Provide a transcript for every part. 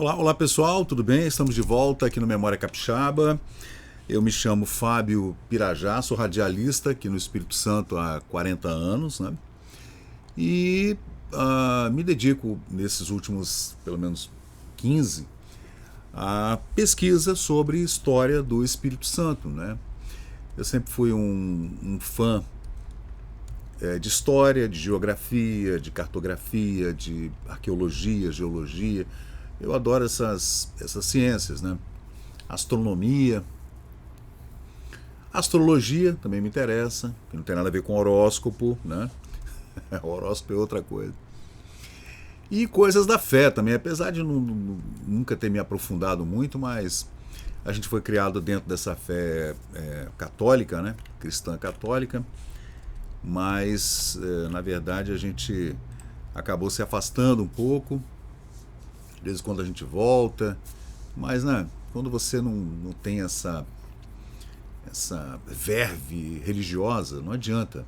Olá pessoal, tudo bem? Estamos de volta aqui no Memória Capixaba. Eu me chamo Fábio Pirajá, sou radialista aqui no Espírito Santo há 40 anos, né? E me dedico nesses últimos, pelo menos 15, a pesquisa sobre história do Espírito Santo, né? Eu sempre fui um fã de história, de geografia, de cartografia, de arqueologia, geologia. Eu adoro essas ciências, né? Astronomia, astrologia também me interessa, que não tem nada a ver com horóscopo, né? Horóscopo é outra coisa. E coisas da fé também, apesar de nunca ter me aprofundado muito, mas a gente foi criado dentro dessa fé católica, né? Cristã católica, mas na verdade a gente acabou se afastando um pouco. De vez em quando a gente volta, mas né, quando você não tem essa verve religiosa, não adianta.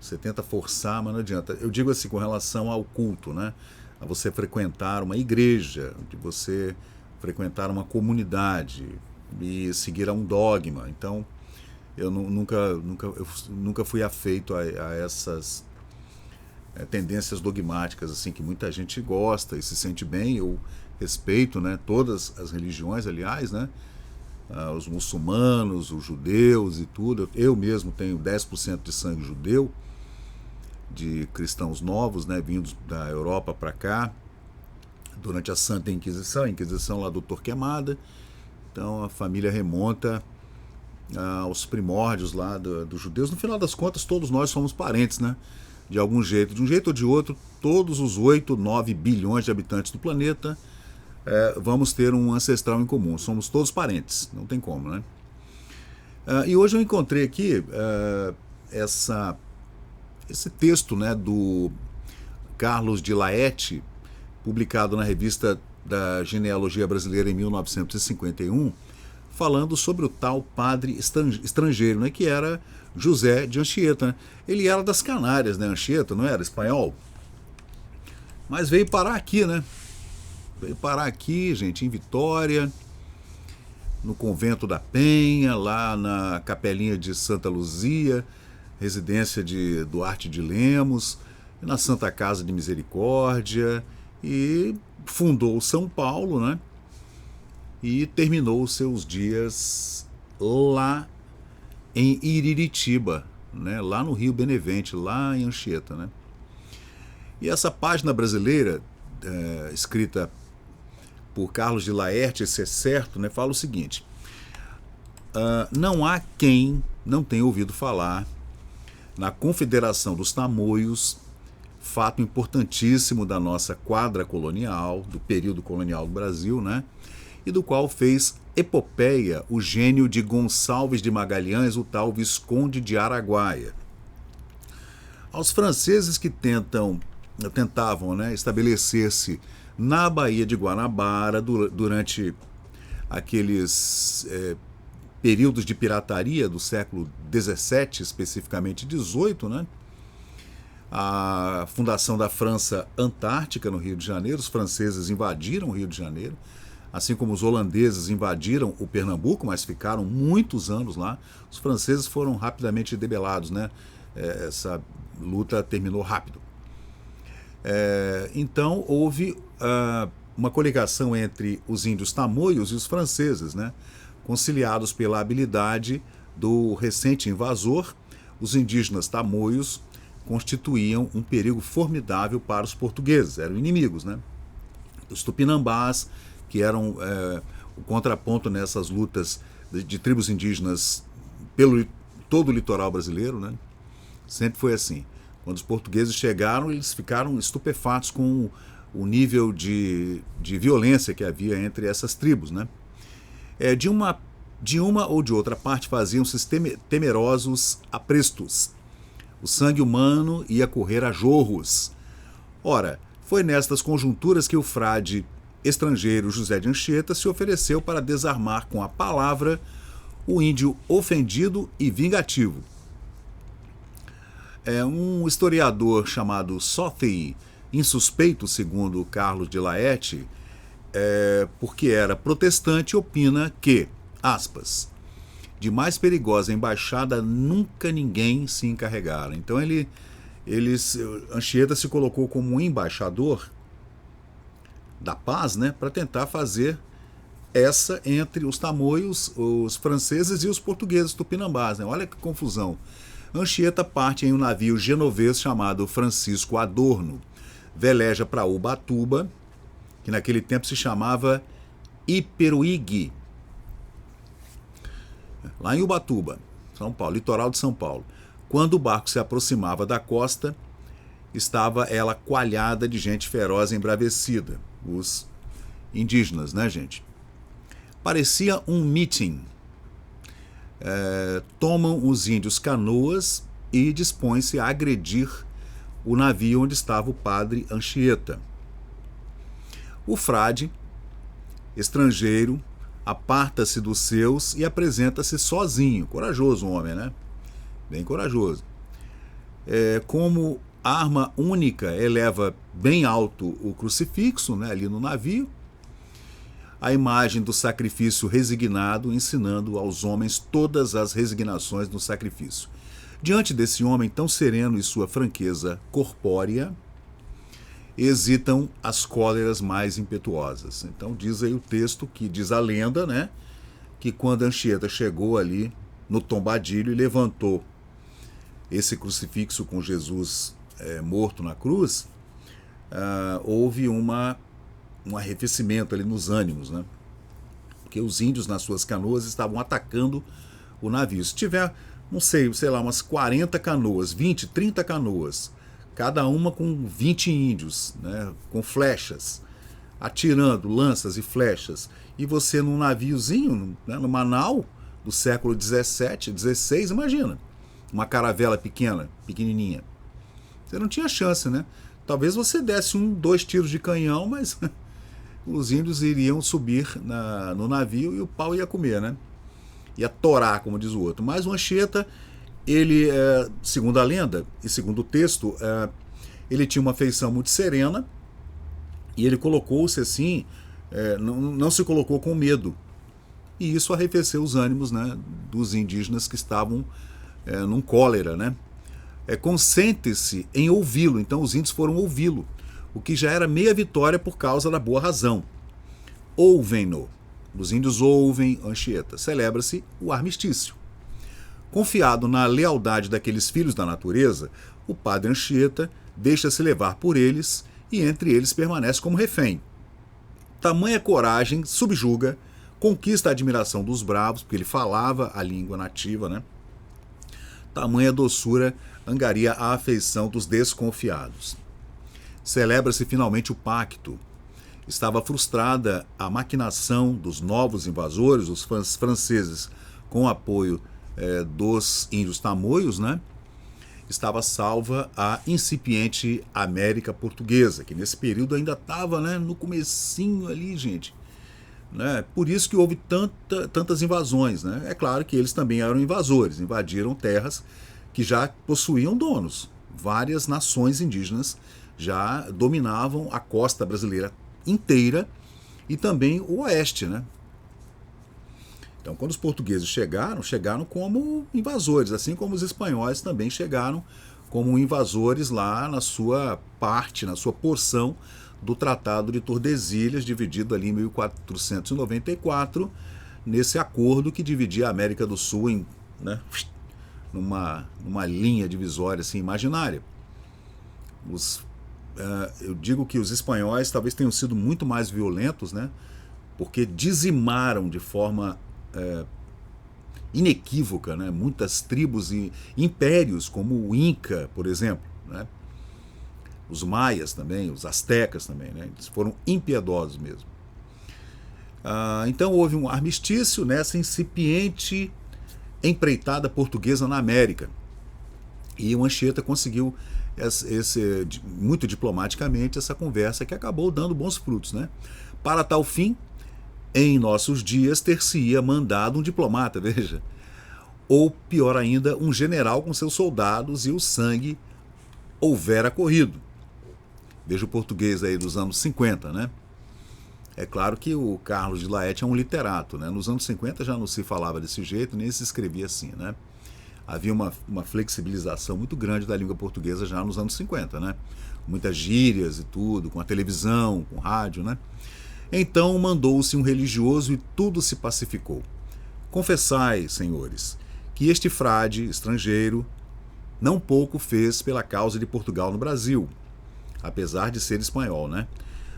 Você tenta forçar, mas não adianta. Eu digo assim com relação ao culto, né? A você frequentar uma igreja, de você frequentar uma comunidade e seguir a um dogma. Então, eu nunca fui afeito a essas tendências dogmáticas assim que muita gente gosta e se sente bem. Eu respeito, né, todas as religiões, aliás, né, os muçulmanos, os judeus e tudo. Eu mesmo tenho 10% de sangue judeu, de cristãos novos, né, vindos da Europa para cá durante a Santa Inquisição, a Inquisição lá do Torquemada. Então a família remonta aos primórdios lá dos judeus. No final das contas, todos nós somos parentes, né? De algum jeito. De um jeito ou de outro, todos os 8, 9 bilhões de habitantes do planeta vamos ter um ancestral em comum. Somos todos parentes, não tem como, né? E hoje eu encontrei aqui esse texto, né, do Carlos de Laet, publicado na revista da Genealogia Brasileira em 1951, falando sobre o tal padre estrangeiro, né, que era José de Anchieta. Né? Ele era das Canárias, né, Anchieta, não era espanhol? Mas veio parar aqui, né? Veio parar aqui, gente, em Vitória, no Convento da Penha, lá na Capelinha de Santa Luzia, residência de Duarte de Lemos, na Santa Casa de Misericórdia, e fundou São Paulo, né? E terminou os seus dias lá em Iriritiba, né? Lá no Rio Benevente, lá em Anchieta, né? E essa página brasileira, escrita por Carlos de Laet, se é certo, né, fala o seguinte: não há quem não tenha ouvido falar na Confederação dos Tamoios, fato importantíssimo da nossa quadra colonial, do período colonial do Brasil, né? E do qual fez epopeia o gênio de Gonçalves de Magalhães, o tal Visconde de Araguaia. Aos franceses que tentavam, né, estabelecer-se na Baía de Guanabara durante aqueles períodos de pirataria do século XVII, especificamente XVIII, né? A fundação da França Antártica no Rio de Janeiro, os franceses invadiram o Rio de Janeiro, assim como os holandeses invadiram o Pernambuco, mas ficaram muitos anos lá. Os franceses foram rapidamente debelados, né? Essa luta terminou rápido. Então houve uma coligação entre os índios tamoios e os franceses, né? Conciliados pela habilidade do recente invasor. Os indígenas tamoios constituíam um perigo formidável para os portugueses, eram inimigos, né? Os tupinambás, que eram o contraponto nessas lutas de tribos indígenas pelo todo o litoral brasileiro, né? Sempre foi assim. Quando os portugueses chegaram, eles ficaram estupefatos com o nível de violência que havia entre essas tribos, né? De uma ou de outra parte faziam-se temerosos aprestos. O sangue humano ia correr a jorros. Ora, foi nestas conjunturas que o frade estrangeiro José de Anchieta se ofereceu para desarmar com a palavra o índio ofendido e vingativo. Um historiador chamado Southey, insuspeito, segundo Carlos de Laet, porque era protestante, opina que, aspas, de mais perigosa embaixada nunca ninguém se encarregara. Então Anchieta se colocou como um embaixador da paz, né, para tentar fazer essa entre os tamoios, os franceses e os portugueses tupinambás. Né? Olha que confusão. Anchieta parte em um navio genovês chamado Francisco Adorno, veleja para Ubatuba, que naquele tempo se chamava Iperuígue, lá em Ubatuba, São Paulo, litoral de São Paulo. Quando o barco se aproximava da costa, estava ela coalhada de gente feroz e embravecida, os indígenas, né, gente? Parecia um meeting. Tomam os índios canoas e dispõem-se a agredir o navio onde estava o padre Anchieta. O frade, estrangeiro, aparta-se dos seus e apresenta-se sozinho. Corajoso o homem, né? Bem corajoso. Como arma única, eleva bem alto o crucifixo, né, ali no navio, a imagem do sacrifício resignado, ensinando aos homens todas as resignações do sacrifício. Diante desse homem tão sereno e sua franqueza corpórea, hesitam as cóleras mais impetuosas. Então diz aí o texto, que diz a lenda, né, que quando Anchieta chegou ali no tombadilho e levantou esse crucifixo com Jesus morto na cruz, houve um arrefecimento ali nos ânimos, né? Porque os índios nas suas canoas estavam atacando o navio. Se tiver, não sei lá, umas 40 canoas, 20, 30 canoas, cada uma com 20 índios, né, com flechas, atirando lanças e flechas, e você num naviozinho, né, numa nau do século 17, 16, imagina, uma caravela pequenininha. Você não tinha chance, né? Talvez você desse 2 tiros de canhão, mas os índios iriam subir no navio e o pau ia comer, né? Ia torar, como diz o outro. Mas o Anchieta, ele, segundo a lenda e segundo o texto, ele tinha uma feição muito serena e ele colocou-se assim, não se colocou com medo. E isso arrefeceu os ânimos, né, dos indígenas que estavam num cólera, né? Consente-se em ouvi-lo. Então os índios foram ouvi-lo, o que já era meia vitória por causa da boa razão. Ouvem-no. Os índios ouvem Anchieta. Celebra-se o armistício. Confiado na lealdade daqueles filhos da natureza, o padre Anchieta deixa-se levar por eles e entre eles permanece como refém. Tamanha coragem subjuga, conquista a admiração dos bravos, porque ele falava a língua nativa, né? Tamanha doçura angaria a afeição dos desconfiados. Celebra-se finalmente o pacto. Estava frustrada a maquinação dos novos invasores, os franceses, com o apoio dos índios tamoios, né? Estava salva a incipiente América Portuguesa, que nesse período ainda estava, né, no comecinho ali, gente. Né? Por isso que houve tantas invasões. Né? É claro que eles também eram invasores, invadiram terras que já possuíam donos. Várias nações indígenas já dominavam a costa brasileira inteira e também o oeste, né? Então, quando os portugueses chegaram como invasores, assim como os espanhóis também chegaram como invasores lá na sua parte, na sua porção do Tratado de Tordesilhas, dividido ali em 1494, nesse acordo que dividia a América do Sul em, né, numa linha divisória assim, imaginária. Eu digo que os espanhóis talvez tenham sido muito mais violentos, né, porque dizimaram de forma inequívoca, né, muitas tribos e impérios, como o Inca, por exemplo, né, os maias também, os astecas também, né, eles foram impiedosos mesmo. Então houve um armistício nessa incipiente empreitada portuguesa na América. E o Anchieta conseguiu, muito diplomaticamente, essa conversa que acabou dando bons frutos. Né? Para tal fim, em nossos dias, ter-se-ia mandado um diplomata, veja, ou pior ainda, um general com seus soldados e o sangue houvera corrido. Veja o português aí dos anos 50, né? É claro que o Carlos de Laet é um literato, né? Nos anos 50 já não se falava desse jeito, nem se escrevia assim, né? Havia uma flexibilização muito grande da língua portuguesa já nos anos 50, né? Muitas gírias e tudo, com a televisão, com rádio, né? Então mandou-se um religioso e tudo se pacificou. Confessai, senhores, que este frade estrangeiro não pouco fez pela causa de Portugal no Brasil, apesar de ser espanhol, né?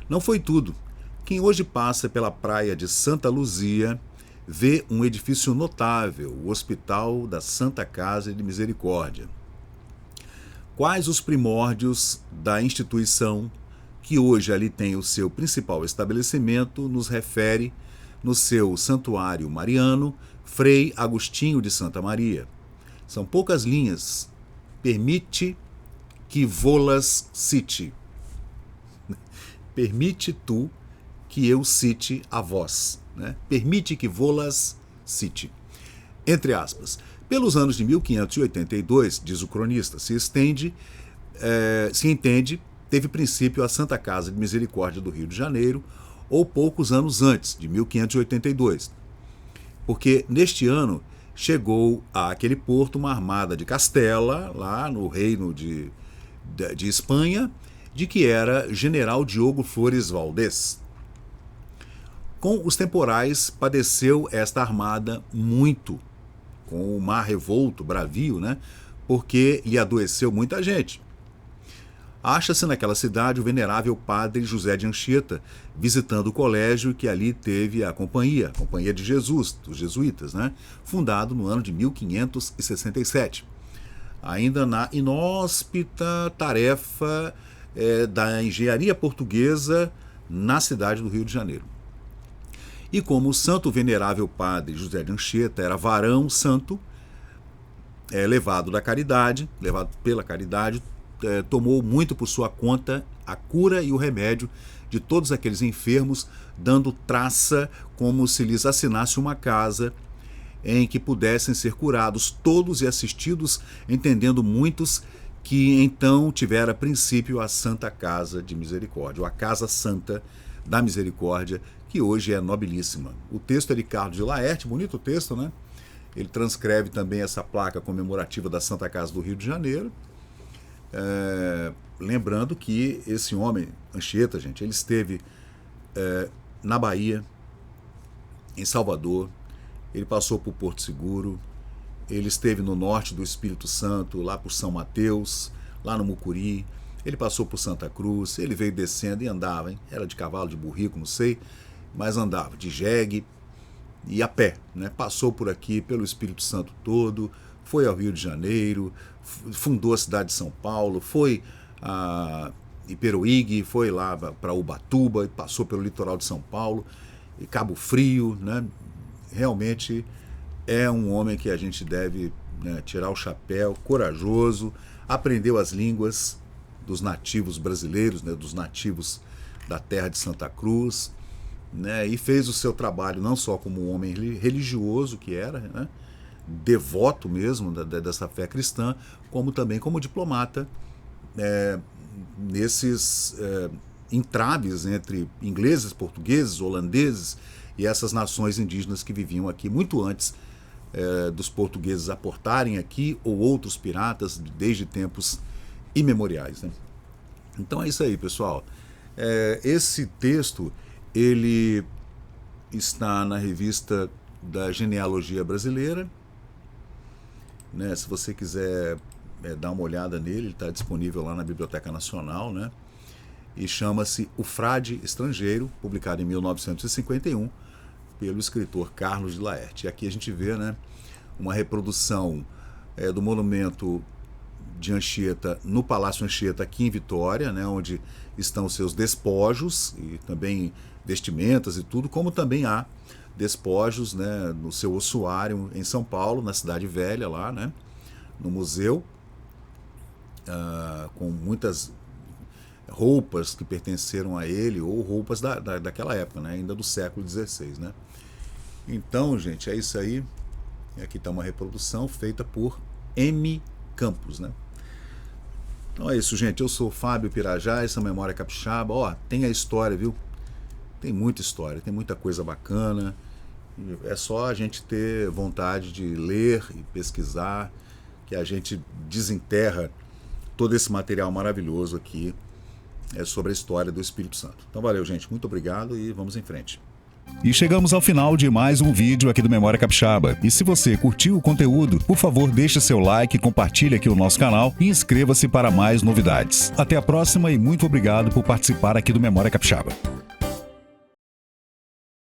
Não foi tudo. Quem hoje passa pela praia de Santa Luzia vê um edifício notável, o Hospital da Santa Casa de Misericórdia. Quais os primórdios da instituição que hoje ali tem o seu principal estabelecimento, nos refere no seu santuário mariano, Frei Agostinho de Santa Maria. São poucas linhas. Permite que vô-las cite. Permite tu que eu cite a vós. Né? Permite que vô-las cite. Entre aspas. Pelos anos de 1582, diz o cronista, se entende, teve princípio a Santa Casa de Misericórdia do Rio de Janeiro, ou poucos anos antes, de 1582. Porque neste ano chegou àquele porto uma armada de Castela, lá no reino de Espanha, de que era General Diogo Flores Valdés. Com os temporais padeceu esta armada muito, com o mar revolto, bravio, né? Porque lhe adoeceu muita gente. Acha-se naquela cidade o venerável padre José de Anchieta, visitando o colégio que ali teve a Companhia de Jesus, dos jesuítas, né? Fundado no ano de 1567. Ainda na inóspita tarefa da engenharia portuguesa na cidade do Rio de Janeiro. E como o santo venerável padre José de Anchieta era varão santo, levado pela caridade, tomou muito por sua conta a cura e o remédio de todos aqueles enfermos, dando traça como se lhes assinasse uma casa em que pudessem ser curados todos e assistidos, entendendo muitos que então tivera princípio a Santa Casa de Misericórdia, ou a Casa Santa da Misericórdia, que hoje é nobilíssima. O texto é de Carlos de Laet, bonito texto, né? Ele transcreve também essa placa comemorativa da Santa Casa do Rio de Janeiro. Lembrando que esse homem, Anchieta, gente, ele esteve na Bahia, em Salvador, ele passou por Porto Seguro, ele esteve no norte do Espírito Santo, lá por São Mateus, lá no Mucuri, ele passou por Santa Cruz, ele veio descendo e andava, hein? Era de cavalo, de burrico, não sei, mas andava de jegue e a pé, né? Passou por aqui, pelo Espírito Santo todo, foi ao Rio de Janeiro, fundou a cidade de São Paulo, foi a Iperoig, foi lá para Ubatuba, passou pelo litoral de São Paulo, e Cabo Frio, né? Realmente é um homem que a gente deve, né, tirar o chapéu, corajoso, aprendeu as línguas dos nativos brasileiros, né, dos nativos da terra de Santa Cruz, né, e fez o seu trabalho não só como um homem religioso que era, né, devoto mesmo dessa fé cristã, como também como diplomata, nesses entraves entre ingleses, portugueses, holandeses e essas nações indígenas que viviam aqui muito antes dos portugueses aportarem aqui, ou outros piratas desde tempos imemoriais, né? Então é isso aí, pessoal. Esse texto ele está na revista da Genealogia Brasileira, né? Se você quiser dar uma olhada nele, ele está disponível lá na Biblioteca Nacional, né? E chama-se O Frade Estrangeiro, publicado em 1951 pelo escritor Carlos de Laet. E aqui a gente vê, né, uma reprodução do monumento de Anchieta no Palácio Anchieta aqui em Vitória, né, onde estão os seus despojos e também vestimentas e tudo, como também há despojos, né, no seu ossuário em São Paulo, na Cidade Velha lá, né, no museu, com muitas roupas que pertenceram a ele, ou roupas daquela época, né, ainda do século XVI, né. Então, gente, é isso aí. Aqui está uma reprodução feita por M. Campos, né. Então é isso, gente. Eu sou o Fábio Pirajá, essa Memória Capixaba. Ó, tem a história, viu? Tem muita história, tem muita coisa bacana. É só a gente ter vontade de ler e pesquisar, que a gente desenterra todo esse material maravilhoso aqui sobre a história do Espírito Santo. Então valeu, gente. Muito obrigado e vamos em frente. E chegamos ao final de mais um vídeo aqui do Memória Capixaba. E se você curtiu o conteúdo, por favor, deixe seu like, compartilhe aqui o nosso canal e inscreva-se para mais novidades. Até a próxima e muito obrigado por participar aqui do Memória Capixaba.